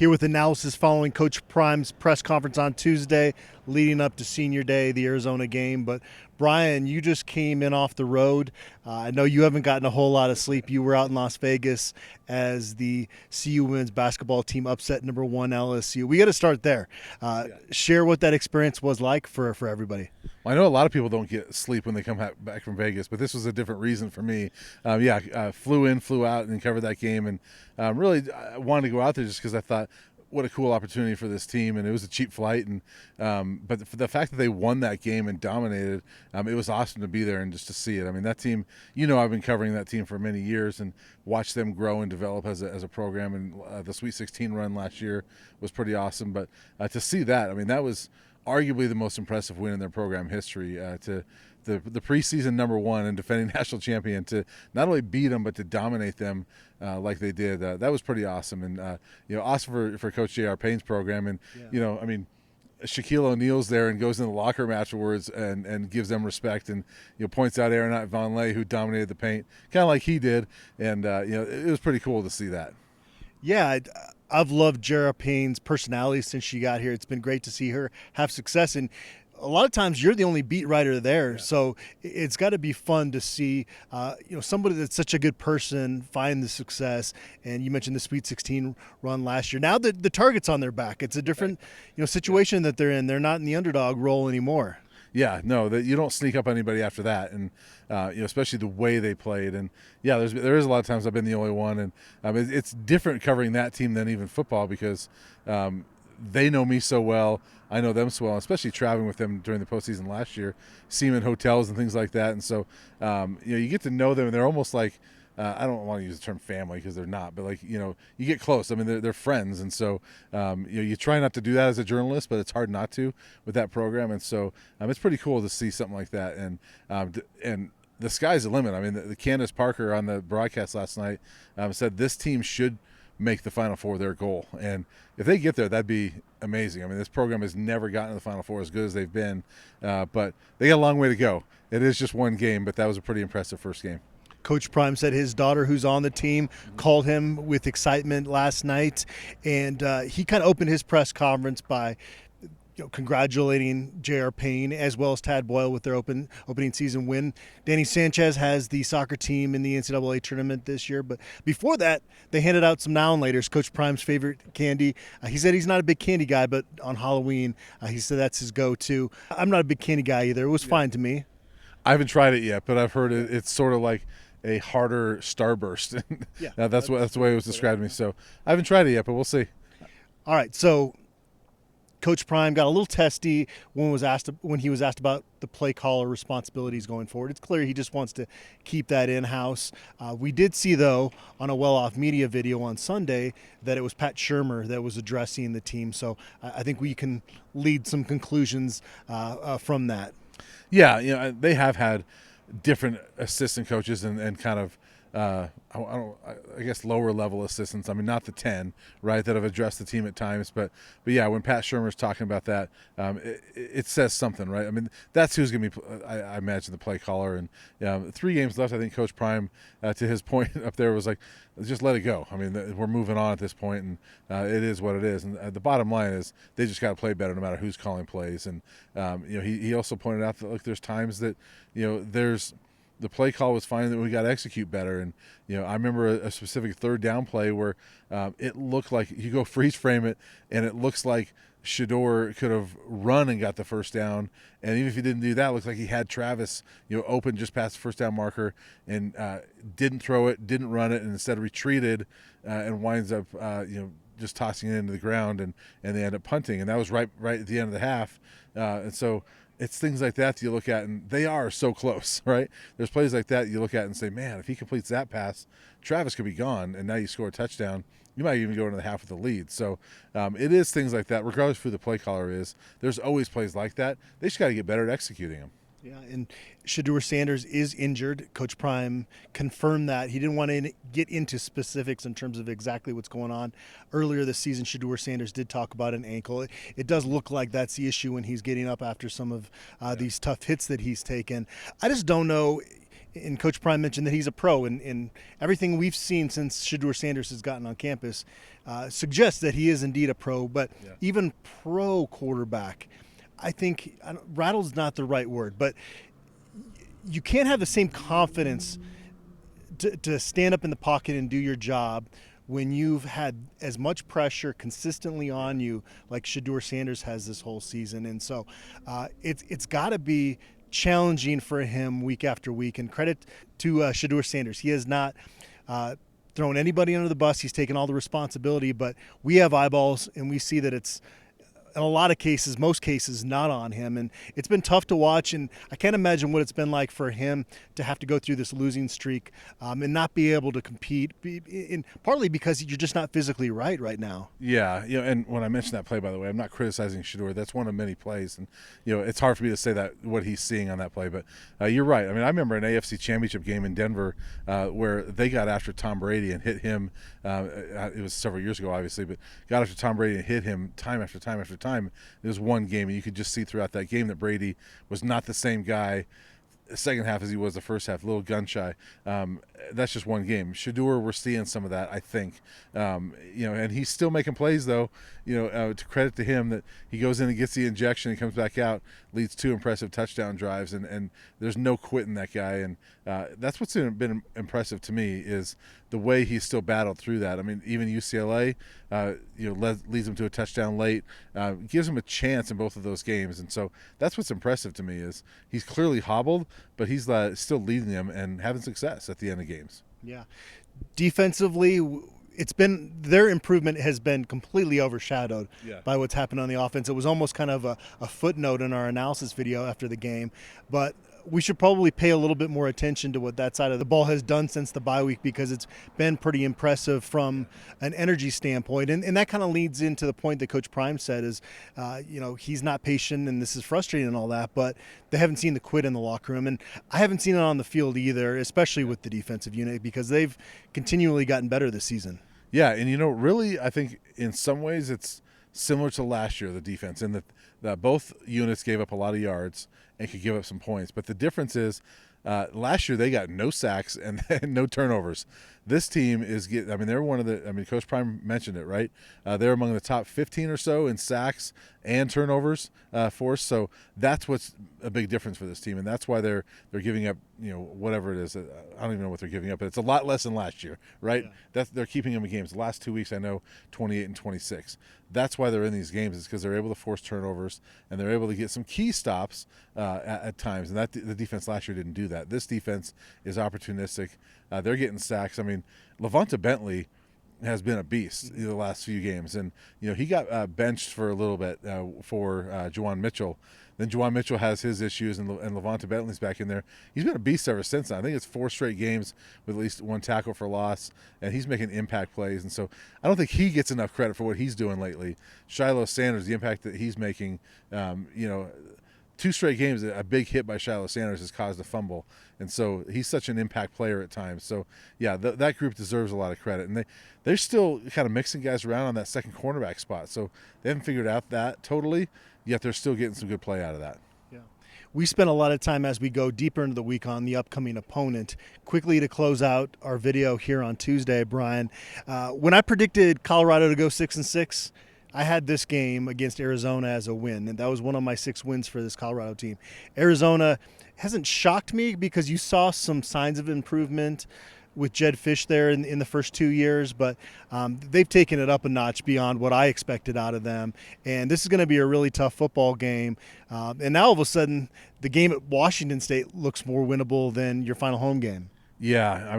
Here with analysis following Coach Prime's press conference on Tuesday, leading up to Senior Day, the Arizona game. But Brian, you just came in off the road. I know you haven't gotten a whole lot of sleep. You were out in Las Vegas as the CU women's basketball team upset number 1 LSU. We got to start there. Share what that experience was like for everybody. Well, I know a lot of people don't get sleep when they come back from Vegas, but this was a different reason for me. Flew in, flew out, and covered that game, and really I wanted to go out there just because I thought, what a cool opportunity for this team, and it was a cheap flight, and but for the fact that they won that game and dominated, it was awesome to be there and just to see it. I mean, that team, I've been covering that team for many years and watched them grow and develop as a program, and the Sweet 16 run last year was pretty awesome. But to see that, I mean, that was arguably the most impressive win in their program history. To the preseason number 1 and defending national champion, to not only beat them but to dominate them like they did, that was pretty awesome. And awesome for Coach J.R. Payne's program. And Shaquille O'Neal's there and goes in the locker room afterwards and gives them respect and points out Aaron Von Lay, who dominated the paint, kind of like he did. And it was pretty cool to see that. Yeah, I've loved J.R. Payne's personality since she got here. It's been great to see her have success, and a lot of times you're the only beat writer there, so it's got to be fun to see somebody that's such a good person find the success. And you mentioned the Sweet 16 run last year. Now the target's on their back. It's a different situation that they're in. They're not in the underdog role anymore. Yeah, no, you don't sneak up on anybody after that, and especially the way they played. And there is a lot of times I've been the only one, and it's different covering that team than even football because they know me so well, I know them so well, especially traveling with them during the postseason last year, seeing them in hotels and things like that. And so you get to know them, and they're almost like I don't want to use the term family because they're not, but you get close. I mean, they're friends, and so you try not to do that as a journalist, but it's hard not to with that program. And so it's pretty cool to see something like that. And the sky's the limit. I mean, the Candace Parker on the broadcast last night said this team should make the Final Four their goal, and if they get there, that'd be amazing. I mean, this program has never gotten to the Final Four as good as they've been, but they got a long way to go. It is just one game, but that was a pretty impressive first game. Coach Prime said his daughter, who's on the team, called him with excitement last night, and he kind of opened his press conference by congratulating J.R. Payne as well as Tad Boyle with their opening season win. Danny Sanchez has the soccer team in the NCAA tournament this year, but before that, they handed out some now and laters. Coach Prime's favorite candy. He said he's not a big candy guy, but on Halloween, he said that's his go-to. I'm not a big candy guy either. It was fine to me. I haven't tried it yet, but I've heard it's sort of like a harder Starburst. Yeah, that's the way it was described to me. So I haven't tried it yet, but we'll see. All right, so Coach Prime got a little testy when he was asked about the play caller responsibilities going forward. It's clear he just wants to keep that in-house. We did see, though, on a well-off media video on Sunday that it was Pat Shurmur that was addressing the team. So I think we can lead some conclusions from that. Yeah, they have had different assistant coaches and kind of I guess lower level assistants. I mean, not the 10, right, that have addressed the team at times, but yeah, when Pat Shurmur's talking about that, it says something, right? I mean, that's who's going to be, I imagine, the play caller. And 3 games left. I think Coach Prime, to his point up there, was like, just let it go. I mean, we're moving on at this point, and it is what it is. And the bottom line is they just got to play better no matter who's calling plays. And he also pointed out that there's times that the play call was fine, that we got to execute better. And, I remember a specific third down play where it looked like you go freeze frame it, and it looks like Shadur could have run and got the first down. And even if he didn't do that, it looks like he had Travis, open just past the first down marker and didn't throw it, didn't run it, and instead retreated and winds up, just tossing it into the ground, and they end up punting. And that was right at the end of the half. And so it's things like that you look at, and they are so close, right? There's plays like that you look at and say, man, if he completes that pass, Travis could be gone, and now you score a touchdown. You might even go into the half with the lead. So it is things like that, regardless of who the play caller is. There's always plays like that. They just got to get better at executing them. Yeah, and Shadur Sanders is injured. Coach Prime confirmed that. He didn't want to get into specifics in terms of exactly what's going on. Earlier this season, Shadur Sanders did talk about an ankle. It does look like that's the issue when he's getting up after some of these tough hits that he's taken. I just don't know And Coach Prime mentioned that he's a pro, and everything we've seen since Shadur Sanders has gotten on campus suggests that he is indeed a pro. But even pro quarterback, I think rattle's not the right word, but you can't have the same confidence to stand up in the pocket and do your job when you've had as much pressure consistently on you like Shadur Sanders has this whole season. And so it's got to be challenging for him week after week. And credit to Shadur Sanders. He has not thrown anybody under the bus. He's taken all the responsibility, but we have eyeballs and we see that it's, in a lot of cases, most cases, not on him. And it's been tough to watch, and I can't imagine what it's been like for him to have to go through this losing streak and not be able to compete, partly because you're just not physically right now. Yeah, and when I mentioned that play, by the way, I'm not criticizing Shadur. That's one of many plays, and it's hard for me to say that what he's seeing on that play, but you're right. I mean, I remember an AFC Championship game in Denver where they got after Tom Brady and hit him. It was several years ago, obviously, but got after Tom Brady and hit him time after time after time. It was one game, and you could just see throughout that game that Brady was not the same guy the second half as he was the first half, a little gun shy. That's just one game. Shadur, we're seeing some of that, I think. And he's still making plays, though. To credit to him that he goes in and gets the injection and comes back out, leads 2 impressive touchdown drives, and there's no quitting that guy. And that's what's been impressive to me is the way he's still battled through that. I mean, even UCLA, leads him to a touchdown late, gives him a chance in both of those games. And so that's what's impressive to me is he's clearly hobbled, but he's still leading them and having success at the end of games. Yeah. Defensively, it's been their improvement has been completely overshadowed by what's happened on the offense. It was almost kind of a footnote in our analysis video after the game, but we should probably pay a little bit more attention to what that side of the ball has done since the bye week, because it's been pretty impressive from an energy standpoint. And that kind of leads into the point that Coach Prime said is, he's not patient and this is frustrating and all that, but they haven't seen the quit in the locker room. And I haven't seen it on the field either, especially with the defensive unit, because they've continually gotten better this season. Yeah, and really, I think in some ways it's similar to last year, the defense, in that both units gave up a lot of yards and could give up some points. But the difference is last year they got no sacks and no turnovers. This team they're one of the, Coach Prime mentioned it, right? They're among the top 15 or so in sacks and turnovers force. So that's what's a big difference for this team. And that's why they're giving up, whatever it is. I don't even know what they're giving up, but it's a lot less than last year, right? Yeah. They're keeping them in games. The last 2 weeks, I know, 28 and 26. That's why they're in these games, is because they're able to force turnovers and they're able to get some key stops at times. And the defense last year didn't do that. This defense is opportunistic. They're getting sacks. I mean, Levonta Bentley has been a beast the last few games. And, he got benched for a little bit for Juwan Mitchell. Then Juwan Mitchell has his issues, and Levonta Bentley's back in there. He's been a beast ever since then. I think it's 4 straight games with at least 1 tackle for loss, and he's making impact plays. And so I don't think he gets enough credit for what he's doing lately. Shadur Sanders, the impact that he's making, 2 straight games, a big hit by Shadur Sanders has caused a fumble. And so he's such an impact player at times. So, yeah, that group deserves a lot of credit. And they're still kind of mixing guys around on that second cornerback spot. So they haven't figured out that totally, yet they're still getting some good play out of that. Yeah. We spent a lot of time as we go deeper into the week on the upcoming opponent. Quickly to close out our video here on Tuesday, Brian, when I predicted Colorado to go 6-6, I had this game against Arizona as a win, and that was one of my 6 wins for this Colorado team. Arizona hasn't shocked me because you saw some signs of improvement with Jed Fish there in the first 2 years, but they've taken it up a notch beyond what I expected out of them. And this is going to be a really tough football game. And now all of a sudden, the game at Washington State looks more winnable than your final home game. Yeah, I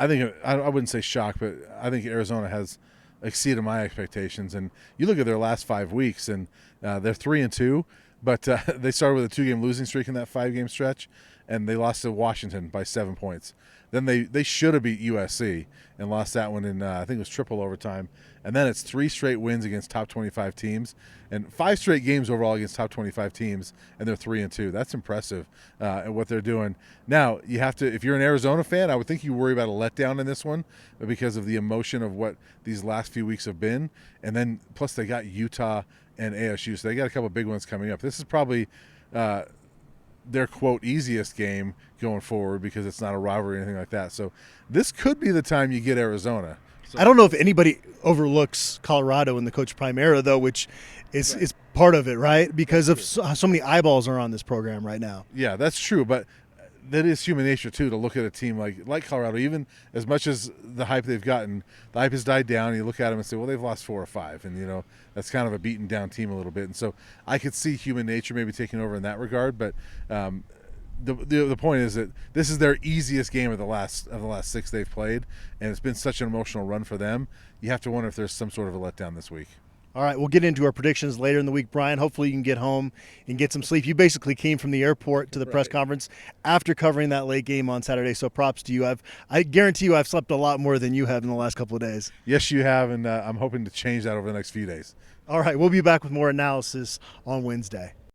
mean, I wouldn't say shocked, but I think Arizona has exceeded my expectations. And you look at their last 5 weeks, and they're 3-2, but they started with a 2-game losing streak in that 5-game stretch, and they lost to Washington by 7 points. Then they should have beat USC and lost that one in, I think it was triple overtime. And then it's 3 straight wins against top 25 teams and 5 straight games overall against top 25 teams, and they're 3-2. That's impressive at what they're doing. Now, you have to, if you're an Arizona fan, I would think you worry about a letdown in this one because of the emotion of what these last few weeks have been. And then plus they got Utah and ASU, so they got a couple of big ones coming up. This is probably their quote easiest game going forward because it's not a rivalry or anything like that. So this could be the time you get Arizona. So, I don't know if anybody overlooks Colorado in the Coach Prime era, though, which is part of it, right? Because of so many eyeballs are on this program right now. Yeah, that's true, but that is human nature too, to look at a team like Colorado. Even as much as the hype they've gotten, the hype has died down. You look at them and say, well, they've lost 4 or 5, and that's kind of a beaten down team a little bit. And so I could see human nature maybe taking over in that regard. But the point is that this is their easiest game of the last 6 they've played, and it's been such an emotional run for them. You have to wonder if there's some sort of a letdown this week. All right, we'll get into our predictions later in the week, Brian. Hopefully you can get home and get some sleep. You basically came from the airport to the press conference after covering that late game on Saturday, so props to you. I guarantee you I've slept a lot more than you have in the last couple of days. Yes, you have, and I'm hoping to change that over the next few days. All right, we'll be back with more analysis on Wednesday.